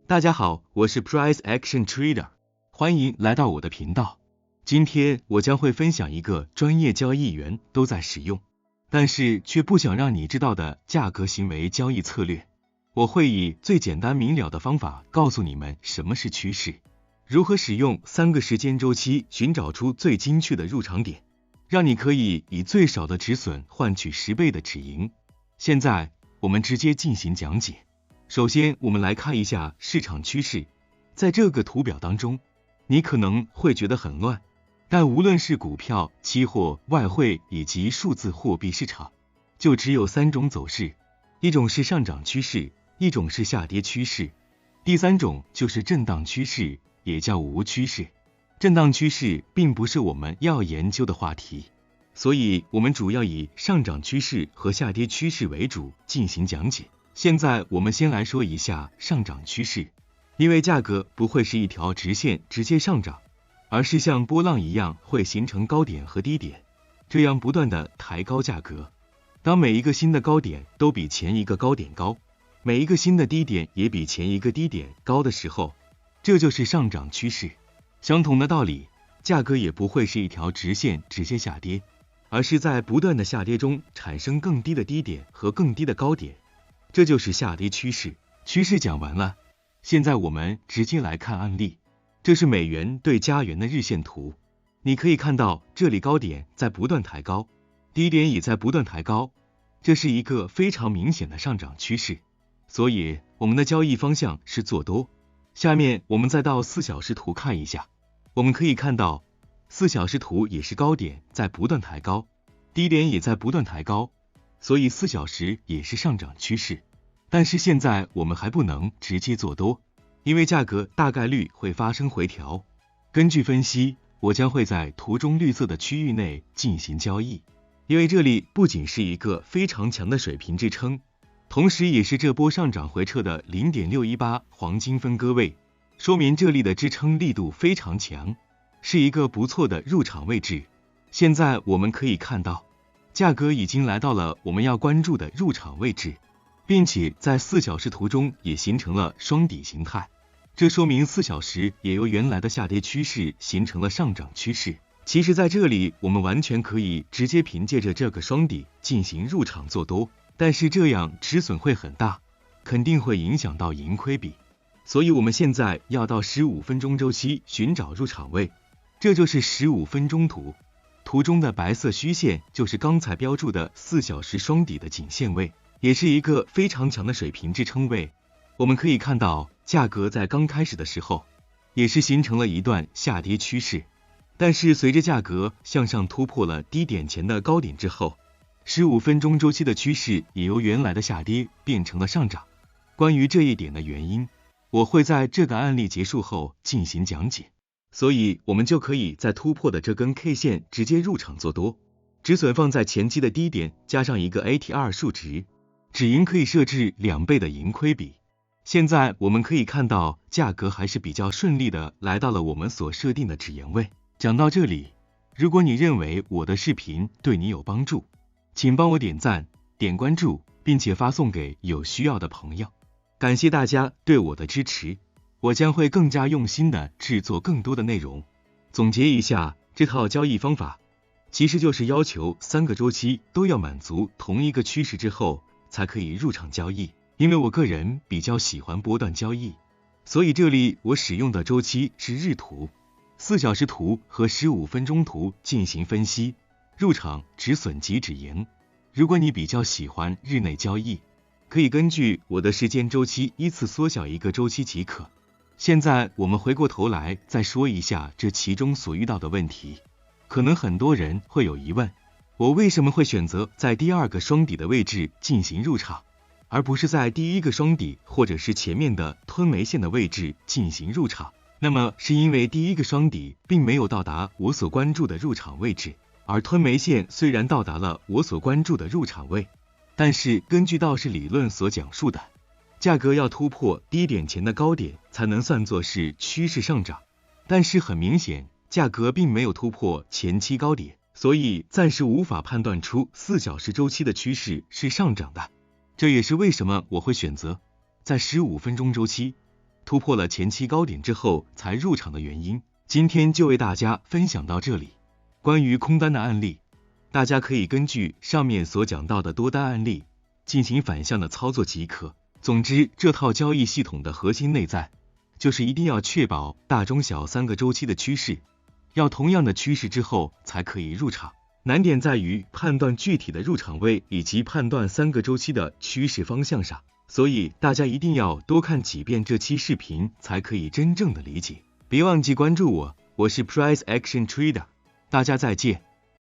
大家好，我是 Price Action Trader， 欢迎来到我的频道。今天我将会分享一个专业交易员都在使用，但是却不想让你知道的价格行为交易策略。我会以最简单明了的方法告诉你们什么是趋势，如何使用3个时间周期寻找出最精确的入场点，让你可以以最少的止损换取10倍的止盈。现在我们直接进行讲解。首先，我们来看一下市场趋势。在这个图表当中，你可能会觉得很乱，但无论是股票、期货、外汇以及数字货币市场，就只有3种走势，一种是上涨趋势，一种是下跌趋势，第3种就是震荡趋势，也叫无趋势。震荡趋势并不是我们要研究的话题，所以我们主要以上涨趋势和下跌趋势为主进行讲解。现在我们先来说一下上涨趋势，因为价格不会是一条直线直接上涨，而是像波浪一样会形成高点和低点，这样不断的抬高价格。当每一个新的高点都比前一个高点高，每一个新的低点也比前一个低点高的时候，这就是上涨趋势。相同的道理，价格也不会是一条直线直接下跌，而是在不断的下跌中产生更低的低点和更低的高点，这就是下跌趋势。趋势讲完了，现在我们直接来看案例。这是美元对加元的日线图，你可以看到这里高点在不断抬高，低点也在不断抬高，这是一个非常明显的上涨趋势，所以我们的交易方向是做多。下面我们再到4小时图看一下，我们可以看到4小时图也是高点在不断抬高，低点也在不断抬高，所以4小时也是上涨趋势。但是现在我们还不能直接做多，因为价格大概率会发生回调。根据分析，我将会在图中绿色的区域内进行交易，因为这里不仅是一个非常强的水平支撑，同时也是这波上涨回撤的 0.618 黄金分割位，说明这里的支撑力度非常强，是一个不错的入场位置。现在我们可以看到，价格已经来到了我们要关注的入场位置，并且在4小时图中也形成了双底形态，这说明4小时也由原来的下跌趋势形成了上涨趋势。其实在这里我们完全可以直接凭借着这个双底进行入场做多，但是这样止损会很大，肯定会影响到盈亏比，所以我们现在要到15分钟周期寻找入场位，这就是15分钟图。图中的白色虚线就是刚才标注的4小时双底的颈线位，也是一个非常强的水平支撑位。我们可以看到，价格在刚开始的时候也是形成了一段下跌趋势，但是随着价格向上突破了低点前的高点之后，15分钟周期的趋势也由原来的下跌变成了上涨。关于这一点的原因，我会在这个案例结束后进行讲解，所以我们就可以在突破的这根 K 线直接入场做多，止损放在前期的低点加上一个 ATR 数值，止盈可以设置2倍的盈亏比。现在我们可以看到，价格还是比较顺利的来到了我们所设定的止盈位。讲到这里，如果你认为我的视频对你有帮助，请帮我点赞、点关注，并且发送给有需要的朋友。感谢大家对我的支持，我将会更加用心的制作更多的内容。总结一下，这套交易方法其实就是要求3个周期都要满足同一个趋势之后才可以入场交易。因为我个人比较喜欢波段交易，所以这里我使用的周期是日图、4小时图和15分钟图进行分析，入场、止损及止盈。如果你比较喜欢日内交易，可以根据我的时间周期依次缩小一个周期即可。现在我们回过头来再说一下这其中所遇到的问题。可能很多人会有疑问，我为什么会选择在第2个双底的位置进行入场，而不是在第1个双底或者是前面的吞煤线的位置进行入场？那么是因为第1个双底并没有到达我所关注的入场位置，而吞煤线虽然到达了我所关注的入场位，但是根据道氏理论所讲述的，价格要突破低点前的高点才能算作是趋势上涨，但是很明显价格并没有突破前期高点，所以暂时无法判断出4小时周期的趋势是上涨的。这也是为什么我会选择在15分钟周期突破了前期高点之后才入场的原因，今天就为大家分享到这里。关于空单的案例，大家可以根据上面所讲到的多单案例进行反向的操作即可。总之，这套交易系统的核心内在就是一定要确保大中小3个周期的趋势，要同样的趋势之后才可以入场。难点在于判断具体的入场位以及判断3个周期的趋势方向上，所以大家一定要多看几遍这期视频才可以真正的理解。别忘记关注我，我是 Price Action Trader，大家再见。